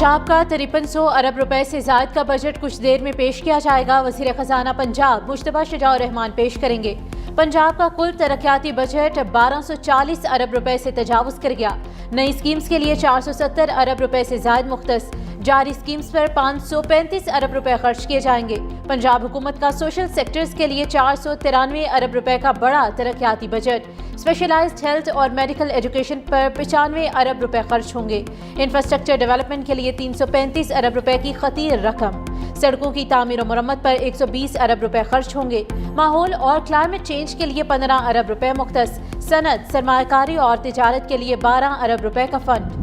पंजाब का 5300 अरब रुपए से ज़ायद का बजट कुछ देर में पेश किया जाएगा। वज़ीर ख़जाना पंजाब मुश्तबा शुजाउर रहमान पेश करेंगे। पंजाब का कुल तरक्याती बजट 1240 अरब रुपए से तजावुज़ कर गया। नई स्कीम्स के लिए 470 अरब रुपए से ज़ायद मुख्तस। जारी स्कीम्स पर 535 अरब रुपए खर्च किए जाएंगे। पंजाब हुकूमत का सोशल सेक्टर्स के लिए 493 अरब रुपए का बड़ा तरक्याती बजट। स्पेशलाइज्ड हेल्थ और मेडिकल एजुकेशन पर 95 अरब रुपए खर्च होंगे। इंफ्रास्ट्रक्चर डेवलपमेंट के लिए 335 अरब रुपए की खतीर रकम। सड़कों की तामीर और मरम्मत पर 120 अरब रुपए खर्च होंगे। माहौल और क्लाइमेट चेंज के लिए 15 अरब रुपए मुख्तस। सनत, सरमायाकारी और तिजारत के लिए 12 अरब रुपए का फंड।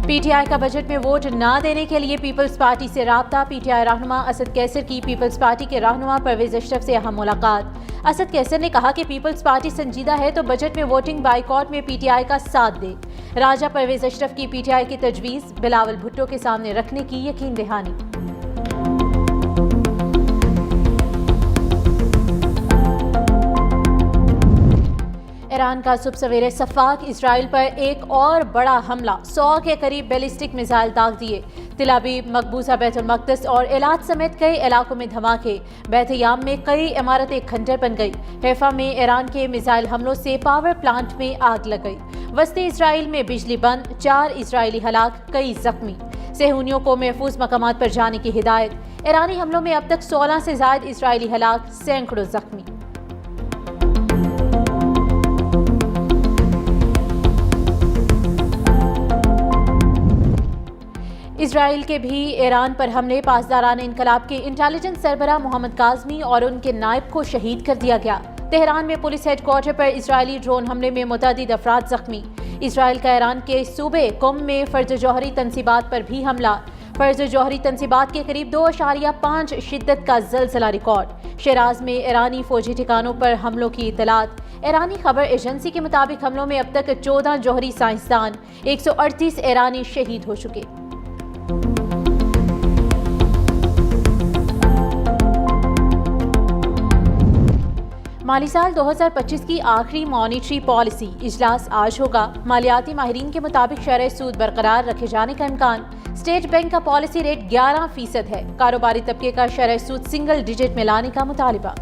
पीटीआई का बजट में वोट ना देने के लिए पीपल्स पार्टी से राब्ता। पीटीआई रहनुमा असद कैसर की पीपल्स पार्टी के रहनुमा परवेज अशरफ से अहम मुलाकात। असद कैसर ने कहा कि पीपल्स पार्टी संजीदा है तो बजट में वोटिंग बाइकॉट में पीटीआई का साथ दे। राजा परवेज अशरफ की पीटीआई की तजवीज़ बिलावल भुट्टो के सामने रखने की यकीन दहानी। ईरान का सुबह सवेरे सफाक इसराइल पर एक और बड़ा हमला, 100 के करीब बैलिस्टिक मिसाइल दाग दिए। तिलाबीब, मकबूजा, बैतुल मक़दस और एलात समेत कई इलाकों में धमाके। बैत-याम में कई इमारतें खंडर बन गई। हैफा में ईरान के मिसाइल हमलों से पावर प्लांट में आग लग गई। वस्ती इसराइल में बिजली बंद, 4 इसराइली हलाक, कई जख्मी। सेहूनियों को महफूज मकामात पर जाने की हिदायत। ईरानी हमलों में अब तक 16 से ज़ायद इसराइली हलाक, सैकड़ों जख्मी। इसराइल के भी ईरान पर हमले। पासदारान इनकलाब के इंटेलिजेंस सरबराह मोहम्मद काज़मी और उनके नायब को शहीद कर दिया गया। तेहरान में पुलिस हेडक्वार्टर पर इसराइली ड्रोन हमले में मुतअद्दिद अफराद जख्मी। इसराइल का ईरान के सूबे कुम में फर्ज जौहरी तनसीबात पर भी हमला। फर्ज जौहरी तनसीबात के करीब 2.5 शिद्दत का ज़लज़ला रिकॉर्ड। शिराज में ईरानी फौजी ठिकानों पर हमलों की इतलात। ईरानी खबर एजेंसी के मुताबिक हमलों में अब तक 14 जौहरी साइंसदान, 138 ईरानी शहीद हो चुके। माली साल 2025 की आखिरी मॉनिटरी पॉलिसी इजलास आज होगा। मालियाती माहिरीन के मुताबिक शरह सूद बरकरार रखे जाने का इम्कान। स्टेट बैंक का पॉलिसी रेट 11% है। कारोबारी तबके का शरह सूद सिंगल डिजिट में लाने का मुतालिबा।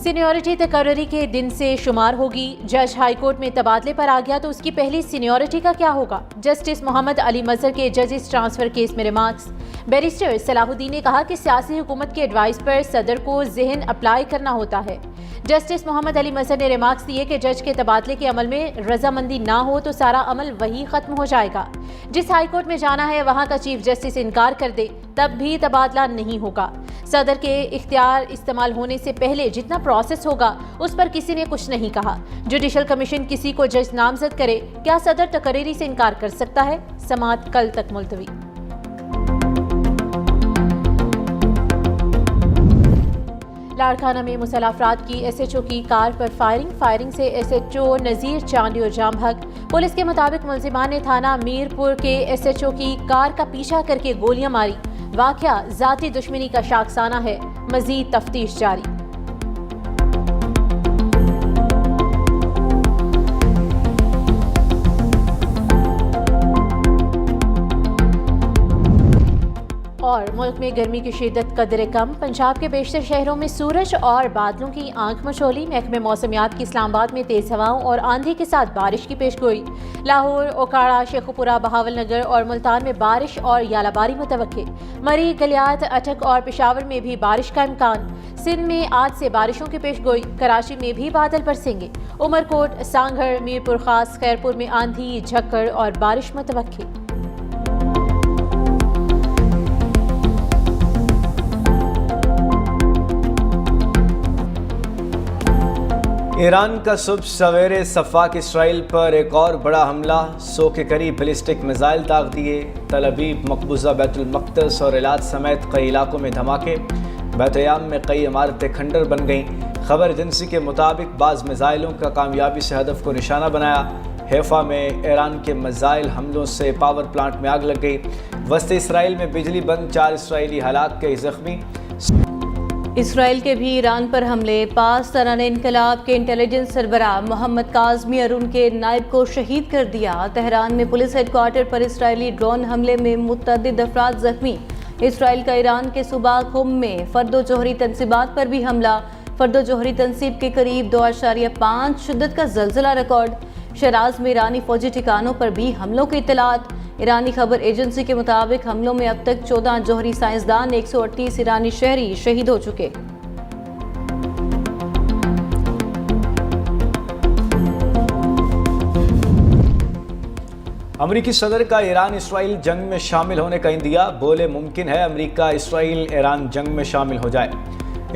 सीनियरिटी तकर्री के दिन से शुमार होगी। जज हाईकोर्ट में तबादले पर आ गया तो उसकी पहली सीनियरिटी का क्या होगा? जस्टिस मोहम्मद अली मजहर के जजेस ट्रांसफर केस में रिमार्क्स। बैरिस्टर सलाहुद्दीन ने कहा कि सियासी हुकूमत के एडवाइस पर सदर को ज़हन अप्लाई करना होता है। जस्टिस मोहम्मद अली मजहर ने रिमार्क्स दिए कि जज के तबादले के अमल में रजामंदी ना हो तो सारा अमल वही खत्म हो जाएगा। जिस हाईकोर्ट में जाना है वहां का चीफ जस्टिस इनकार कर दे तब भी तबादला नहीं होगा। सदर के इख्तियार इस्तेमाल होने से पहले जितना प्रोसेस होगा उस पर किसी ने कुछ नहीं कहा। जुडिशल कमीशन किसी को जज नामजद करे, क्या सदर तकरीरी से इनकार कर सकता है? समाअत कल तक मुलतवी। लाड़काना में मुसल्लह अफराद की SHO की कार पर फायरिंग से SHO नज़ीर चांदी और जाम भग। पुलिस के मुताबिक मुलजिमान ने थाना मीरपुर के SHO की कार का पीछा करके गोलियां मारी। वाक़या ज़ाती दुश्मनी का शाखसाना है। मज़ीद तफ्तीश जारी। और मुल्क में गर्मी की शिद्दत कदरे कम। पंजाब के बेशतर शहरों में सूरज और बादलों की आंख मचोली। महकमे मौसमियात की इस्लामाबाद में तेज हवाओं और आंधी के साथ बारिश की पेशगोई। लाहौर, ओकाड़ा, शेखुपुरा, बहावलनगर और मुल्तान में बारिश और यालाबारी मुतवक्के। मरी, गलियात, अटक और पेशावर में भी बारिश का इम्कान। सिंध में आज से बारिशों की पेशगोई। कराची में भी बादल बरसेंगे। उमरकोट, सांगड़, मीरपुर खास, खैरपुर में आंधी, झक्कड़ और बारिश मुतवक्के। ईरान का सुबह सवेरे सफाक इसराइल पर एक और बड़ा हमला, 100 के करीब बैलिस्टिक मिसाइल दाग दिए। तलबीब, मकबूजा, बैतुल मक़दस और एलात समेत कई इलाकों में धमाके। बैत-याम में कई इमारतें खंडर बन गईं। खबर एजेंसी के मुताबिक बाज़ मिसाइलों का कामयाबी से हदफ को निशाना बनाया। हैफा में ईरान के मिसाइल हमलों से पावर प्लांट में आग लग गई। वस्ती इसराइल में बिजली बंद, 4 इसराइली हलाक, कई जख्मी। इसराइल के भी ईरान पर हमले। पास तराने इनकलाब के इंटेलिजेंस सरबराह मोहम्मद काज़मी अरुन के नायब को शहीद कर दिया। तेहरान में पुलिस हेडक्वार्टर पर इसराइली ड्रोन हमले में मुतअद्दिद अफराद जख्मी। इसराइल का ईरान के सूबा खुम में फर्दो जोहरी तनसीबात पर भी हमला। फर्दो जोहरी तनसीब के करीब 2.5 शिद्दत का जल्जला रिकॉर्ड। शराज में ईरानी फौजी ठिकानों पर भी हमलों की इत्तलात। ईरानी खबर एजेंसी के मुताबिक हमलों में अब तक 14 जोहरी साइंसदान 138 ईरानी शहरी शहीद हो चुके। अमरीकी सदर का ईरान इसराइल जंग में शामिल होने का इंदिया। बोले मुमकिन है अमरीका इसराइल ईरान जंग में शामिल हो जाए।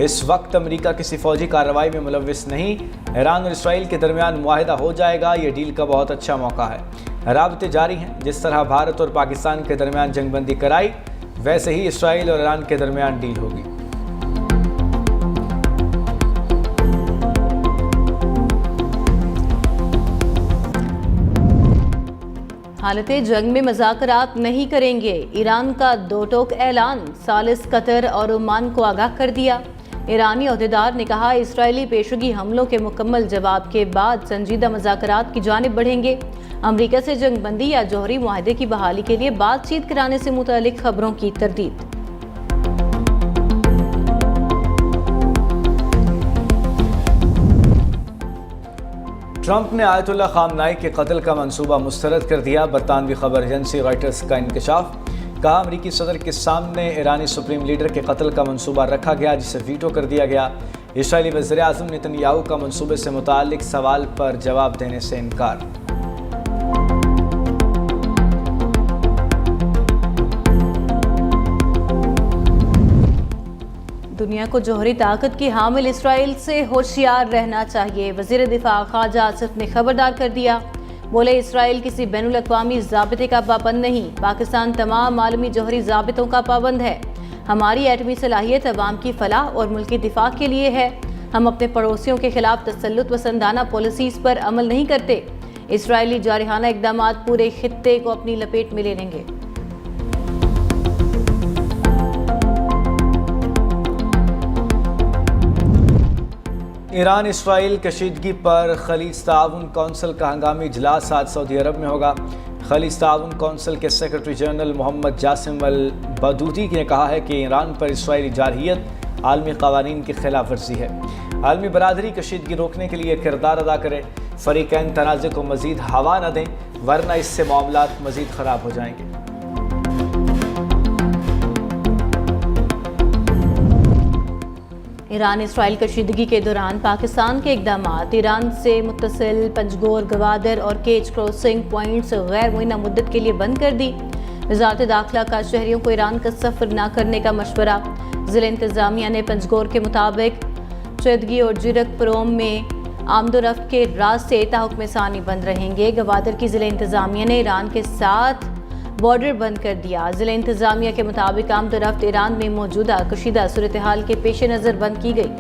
इस वक्त अमरीका किसी फौजी कार्रवाई में मुलव्विस नहीं। ईरान और इसराइल के दरमियान मुआहिदा हो जाएगा। ये डील का बहुत अच्छा मौका है। राबते जारी हैं। जिस तरह भारत और पाकिस्तान के दरमियान जंगबंदी कराई, वैसे ही इसराइल और ईरान के दरमियान डील होगी। हालत जंग में मज़ाकरात नहीं करेंगे। ईरान का दो टोक ऐलान। सालिस कतर और ओमान को आगाह कर दिया। ईरानी अहदेदार ने कहा, इसराइली पेशगी हमलों के मुकम्मल जवाब के बाद संजीदा मज़ाकरात की जानिब बढ़ेंगे। अमरीका से जंगबंदी या जौहरी मुआहदे की बहाली के लिए बातचीत कराने से मुतालिक खबरों की तरदीद। ट्रंप ने आयतुल्लाह खामनाई के कत्ल का मंसूबा मुस्तरद कर दिया। बरतानवी खबर एजेंसी रॉयटर्स का इंकशाफ। कहा, अमरीकी सदर के सामने ईरानी सुप्रीम लीडर के कत्ल का मंसूबा रखा गया, जिसे वीटो कर दिया गया। इसराइली वज़ीर आज़म नेतन्याहू का मंसूबे से मुतालिक सवाल पर जवाब देने से इनकार। दुनिया को जौहरी ताकत की हामिल इसराइल से होशियार रहना चाहिए। वज़ीर दिफा ख्वाजा आसिफ ने खबरदार कर दिया। बोले, इसराइल किसी बैनुल अक़वामी ज़ाबिते का पाबंद नहीं। पाकिस्तान तमाम आलमी जौहरी ज़ाबितों का पाबंद है। हमारी एटमी सलाहियत अवाम की फलाह और मुल्की दिफा के लिए है। हम अपने पड़ोसियों के खिलाफ तसल्लुत पसंदाना पॉलिसीज़ पर अमल नहीं करते। इसराइली जारहाना इक़दाम पूरे खित्ते को अपनी लपेट में ले लेंगे। ईरान इसराइल कशीदगी पर खलीज ताउन कौंसिल का हंगामी इजलास आज सऊदी अरब में होगा। खलीज ताउन कौंसिल के सेक्रेटरी जनरल मोहम्मद जासिम अल बदूदी ने कहा है कि ईरान पर इसराइली जारहियत आलमी कवानीन की खिलाफ वर्जी है। आलमी बरादरी कशीदगी रोकने के लिए किरदार अदा करे। फरीकैन तनाज़े को मज़ीद हवा न दें, वरना इससे मामलात मज़ीद ख़राब हो जाएंगे। ईरान इसराइल कशीदगी के दौरान पाकिस्तान के इक़दामात ईरान से मुत्तसिल पंजगोर, गवादर और केच क्रॉसिंग पॉइंट्स गैर मुअय्यना मुद्दत के लिए बंद कर दी। वज़ारत दाखिला का शहरियों को ईरान का सफ़र न करने का मशवरा। ज़िला इंतज़ामिया ने पंजगोर के मुताबिक चेदगी और जीरकपुरोम में आमदोरफ्त के रास्ते ताहुक्म सानी बंद रहेंगे। गवादर की ज़िला इंतज़ामिया ने ईरान के साथ बॉर्डर बंद कर दिया। ज़िला इंतज़ामिया के मुताबिक आमदोरफ्त ईरान में मौजूदा कशीदा सूरत हाल के पेश नज़र बंद की गई।